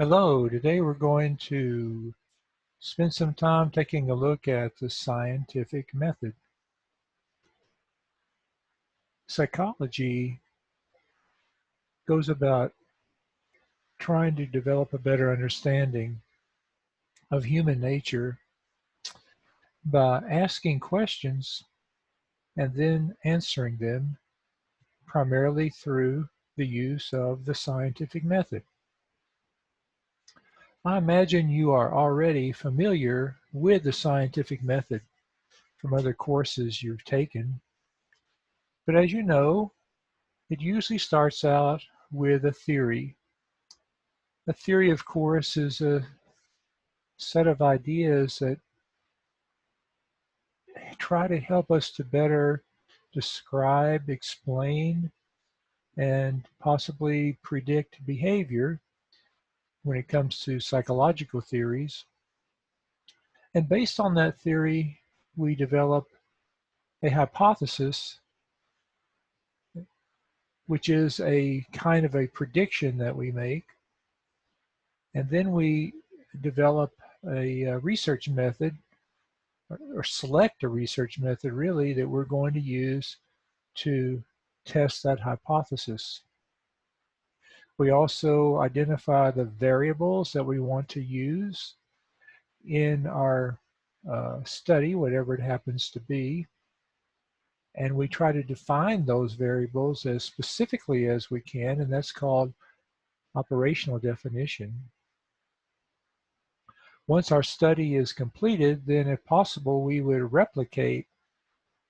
Hello, today we're going to spend some time taking a look at the scientific method. Psychology goes about trying to develop a better understanding of human nature by asking questions and then answering them primarily through the use of the scientific method. I imagine you are already familiar with the scientific method from other courses you've taken, but as you know, it usually starts out with a theory. A theory, of course, is a set of ideas that try to help us to better describe, explain, and possibly predict behavior when it comes to psychological theories. And based on that theory, we develop a hypothesis, which is a kind of a prediction that we make. And then we develop a research method or select a research method really that we're going to use to test that hypothesis. We also identify the variables that we want to use in our study, whatever it happens to be, and we try to define those variables as specifically as we can, and that's called operational definition. Once our study is completed, then if possible, we would replicate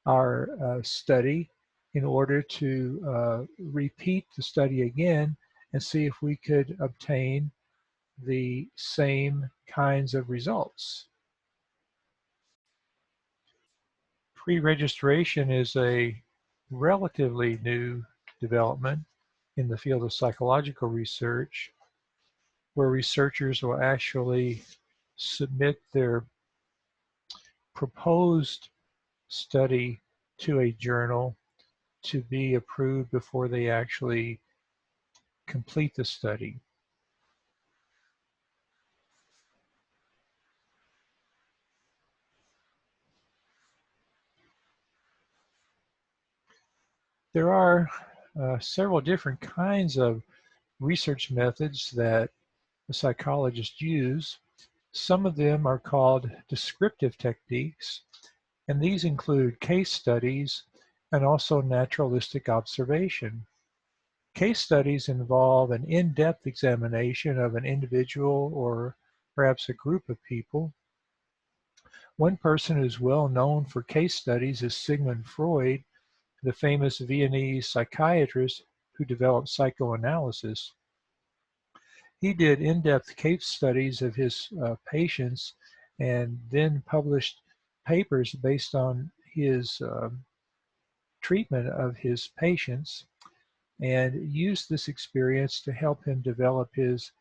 our study in order to repeat the study again and see if we could obtain the same kinds of results. Pre-registration is a relatively new development in the field of psychological research, where researchers will actually submit their proposed study to a journal to be approved before they actually complete the study. There are several different kinds of research methods that the psychologists use. Some of them are called descriptive techniques, and these include case studies and also naturalistic observation. Case studies involve an in-depth examination of an individual or perhaps a group of people. One person who's well known for case studies is Sigmund Freud, the famous Viennese psychiatrist who developed psychoanalysis. He did in-depth case studies of his patients and then published papers based on his treatment of his patients and used this experience to help him develop his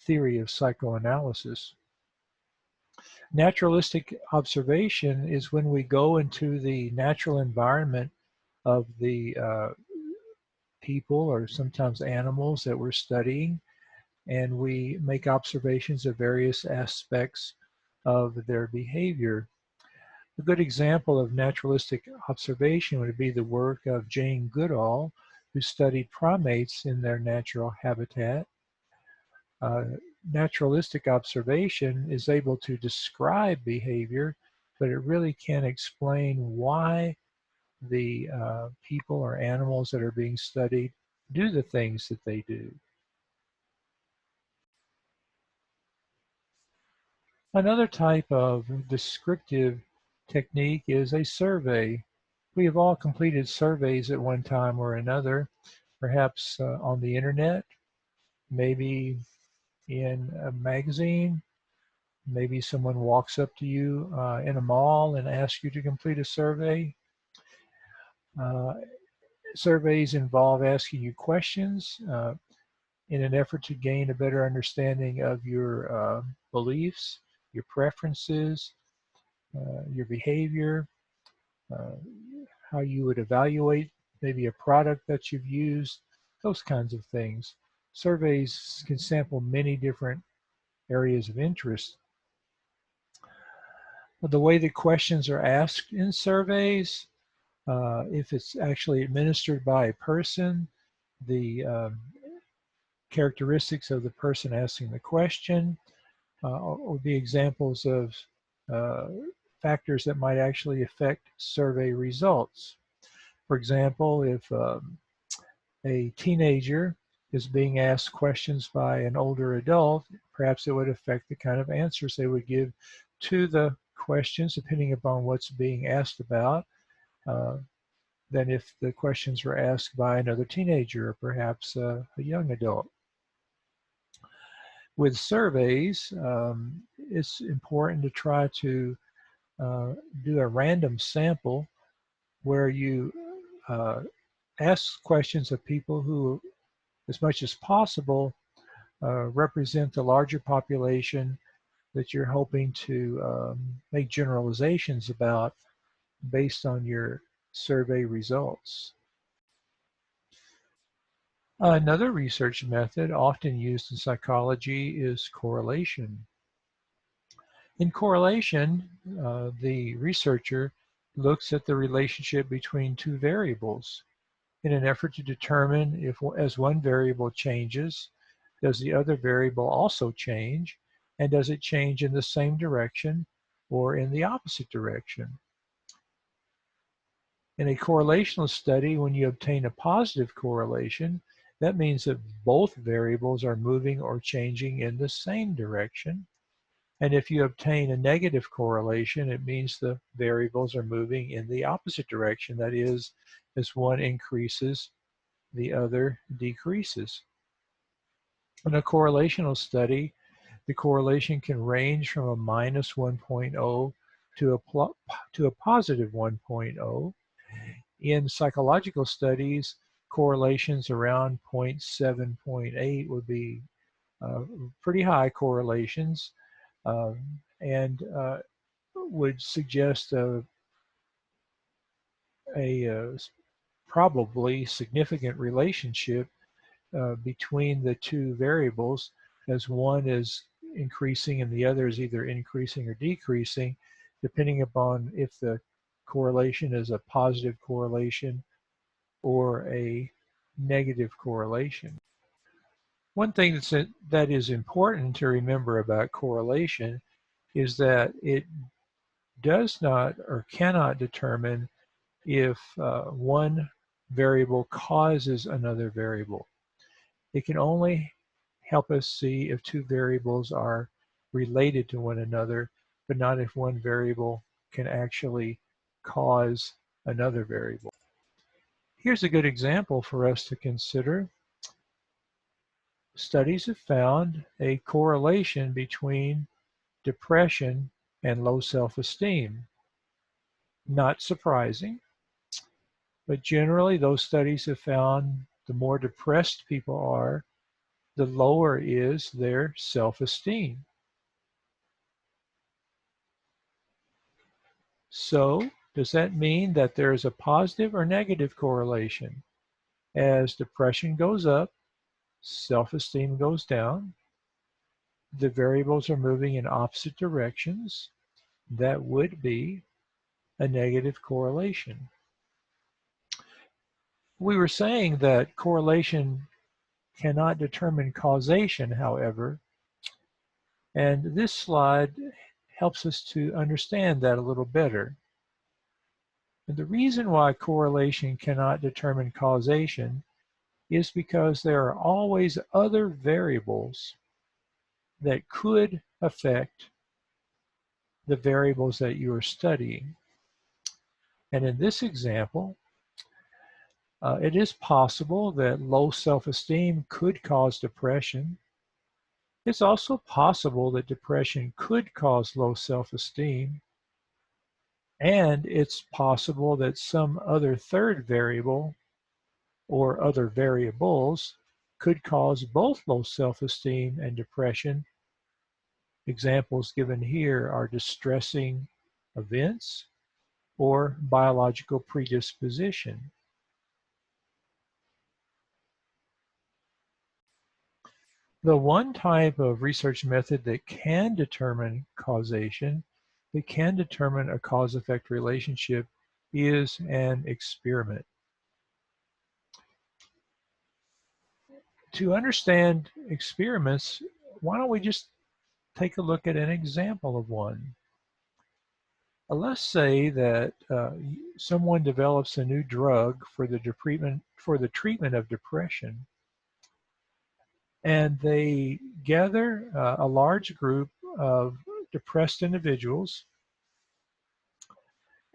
theory of psychoanalysis. Naturalistic observation is when we go into the natural environment of the people or sometimes animals that we're studying, and we make observations of various aspects of their behavior. A good example of naturalistic observation would be the work of Jane Goodall, who studied primates in their natural habitat. Naturalistic observation is able to describe behavior, but it really can't explain why the people or animals that are being studied do the things that they do. Another type of descriptive technique is a survey. We have all completed surveys at one time or another, perhaps on the internet, maybe in a magazine, maybe someone walks up to you in a mall and asks you to complete a survey. Uh, Surveys involve asking you questions in an effort to gain a better understanding of your beliefs, your preferences, your behavior, uh, how you would evaluate maybe a product that you've used, those kinds of things. Surveys can sample many different areas of interest. The way the questions are asked in surveys, if it's actually administered by a person, the characteristics of the person asking the question would be examples of factors that might actually affect survey results. For example, if a teenager is being asked questions by an older adult, perhaps it would affect the kind of answers they would give to the questions depending upon what's being asked about than if the questions were asked by another teenager or perhaps a young adult. With surveys, it's important to try to do a random sample where you ask questions of people who, as much as possible, represent the larger population that you're hoping to make generalizations about based on your survey results. Another research method often used in psychology is correlation. In correlation, the researcher looks at the relationship between two variables in an effort to determine if, as one variable changes, does the other variable also change, and does it change in the same direction or in the opposite direction? In a correlational study, when you obtain a positive correlation, that means that both variables are moving or changing in the same direction. And if you obtain a negative correlation, it means the variables are moving in the opposite direction. That is, as one increases, the other decreases. In a correlational study, the correlation can range from a minus 1.0 to a positive 1.0. In psychological studies, correlations around 0.7, 0.8 would be pretty high correlations and would suggest a probably significant relationship between the two variables, as one is increasing and the other is either increasing or decreasing, depending upon if the correlation is a positive correlation or a negative correlation. One thing that is important to remember about correlation is that it does not or cannot determine if one variable causes another variable. It can only help us see if two variables are related to one another, but not if one variable can actually cause another variable. Here's a good example for us to consider. Studies have found a correlation between depression and low self-esteem. Not surprising, but generally those studies have found the more depressed people are, the lower is their self-esteem. So, does that mean that there is a positive or negative correlation? As depression goes up, self-esteem goes down. The variables are moving in opposite directions. That would be a negative correlation. We were saying that correlation cannot determine causation, however, and this slide helps us to understand that a little better. And the reason why correlation cannot determine causation is because there are always other variables that could affect the variables that you are studying. And in this example, it is possible that low self-esteem could cause depression. It's also possible that depression could cause low self-esteem. And it's possible that some other third variable or other variables could cause both low self-esteem and depression. Examples given here are distressing events or biological predisposition. The one type of research method that can determine causation, that can determine a cause-effect relationship, is an experiment. To understand experiments, why don't we just take a look at an example of one? Let's say that someone develops a new drug for the treatment of depression, and they gather a large group of depressed individuals,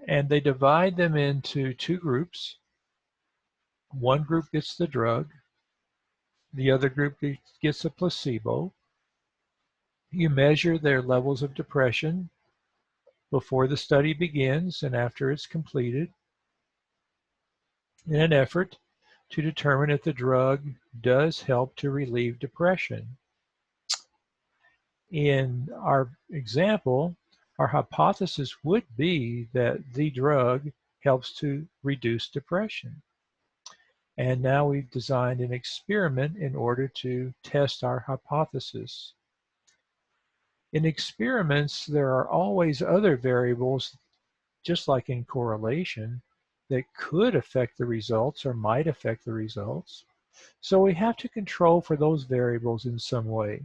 and they divide them into two groups. One group gets the drug, the other group gets a placebo. You measure their levels of depression before the study begins and after it's completed in an effort to determine if the drug does help to relieve depression. In our example, our hypothesis would be that the drug helps to reduce depression. And now we've designed an experiment in order to test our hypothesis. In experiments, there are always other variables, just like in correlation, that could affect the results or might affect the results. So we have to control for those variables in some way.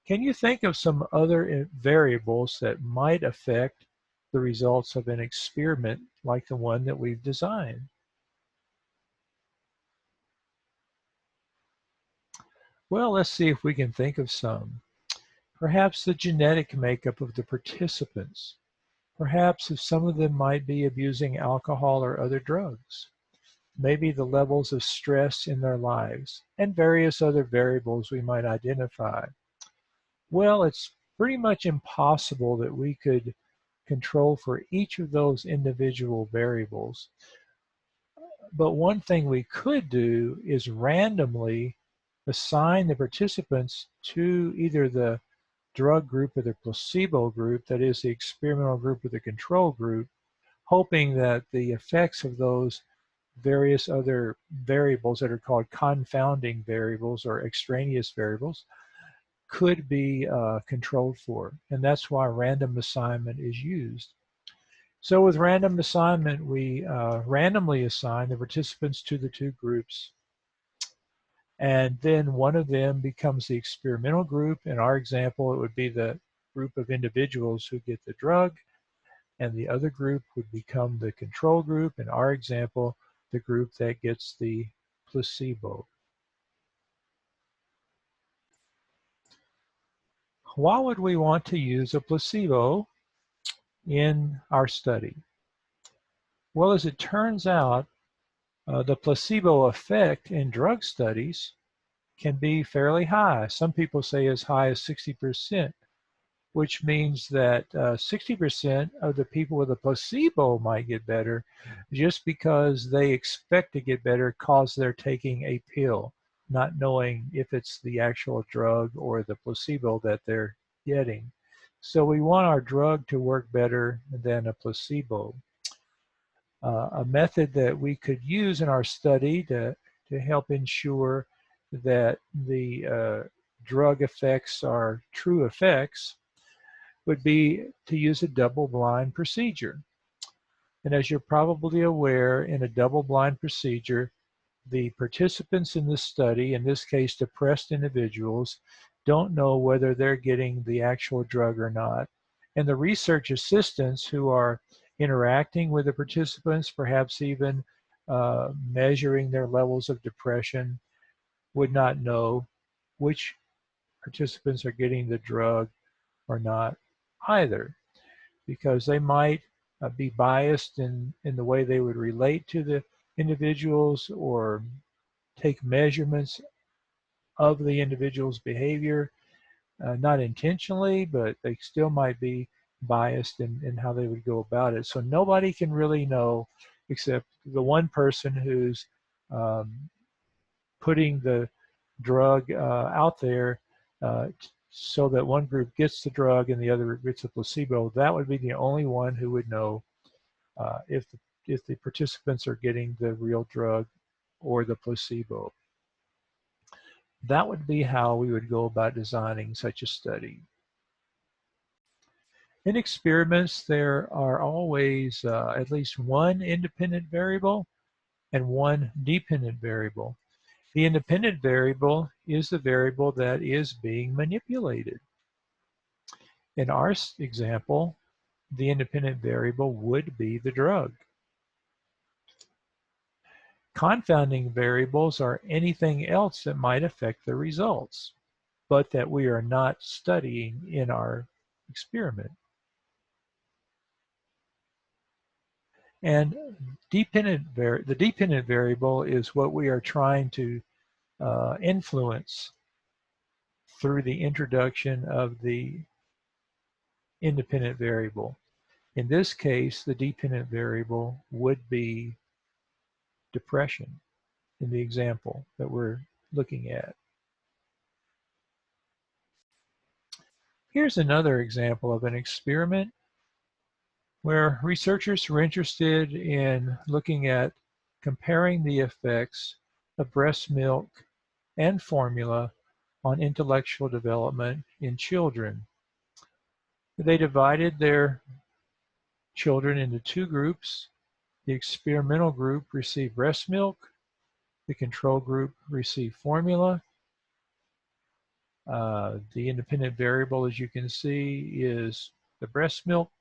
Can you think of some other variables that might affect the results of an experiment like the one that we've designed? Well, let's see if we can think of some. Perhaps the genetic makeup of the participants. Perhaps if some of them might be abusing alcohol or other drugs. Maybe the levels of stress in their lives, and various other variables we might identify. Well, it's pretty much impossible that we could control for each of those individual variables. But one thing we could do is randomly assign the participants to either the drug group or the placebo group, that is the experimental group or the control group, hoping that the effects of those various other variables that are called confounding variables or extraneous variables could be controlled for. And that's why random assignment is used. So with random assignment, we randomly assign the participants to the two groups, and then one of them becomes the experimental group. In our example, it would be the group of individuals who get the drug, and the other group would become the control group. In our example, the group that gets the placebo. Why would we want to use a placebo in our study? Well, as it turns out, the placebo effect in drug studies can be fairly high. Some people say as high as 60%, which means that 60% of the people with a placebo might get better just because they expect to get better because they're taking a pill, not knowing if it's the actual drug or the placebo that they're getting. So we want our drug to work better than a placebo. A method that we could use in our study to help ensure that the drug effects are true effects would be to use a double-blind procedure. And as you're probably aware, in a double-blind procedure, the participants in the study, in this case depressed individuals, don't know whether they're getting the actual drug or not. And the research assistants who are interacting with the participants, perhaps even measuring their levels of depression, would not know which participants are getting the drug or not either, because they might be biased in the way they would relate to the individuals or take measurements of the individual's behavior, not intentionally, but they still might be biased in how they would go about it. So nobody can really know except the one person who's putting the drug out there so that one group gets the drug and the other group gets a placebo. That would be the only one who would know if the participants are getting the real drug or the placebo. That would be how we would go about designing such a study. In experiments, there are always at least one independent variable and one dependent variable. The independent variable is the variable that is being manipulated. In our example, the independent variable would be the drug. Confounding variables are anything else that might affect the results, but that we are not studying in our experiment. And the dependent variable is what we are trying to influence through the introduction of the independent variable. In this case, the dependent variable would be depression in the example that we're looking at. Here's another example of an experiment where researchers were interested in looking at comparing the effects of breast milk and formula on intellectual development in children. They divided their children into two groups. The experimental group received breast milk. The control group received formula. The independent variable, as you can see, is the breast milk.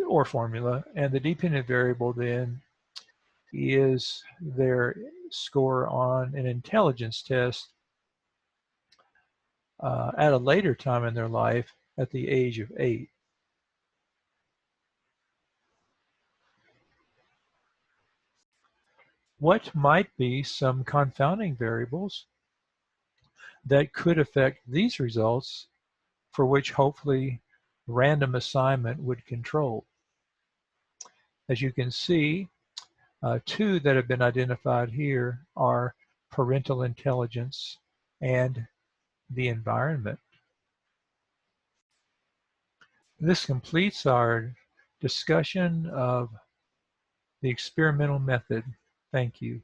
Or formula, and the dependent variable then is their score on an intelligence test at a later time in their life at the age of 8. What might be some confounding variables that could affect these results for which hopefully random assignment would control? As you can see, two that have been identified here are parental intelligence and the environment. This completes our discussion of the experimental method. Thank you.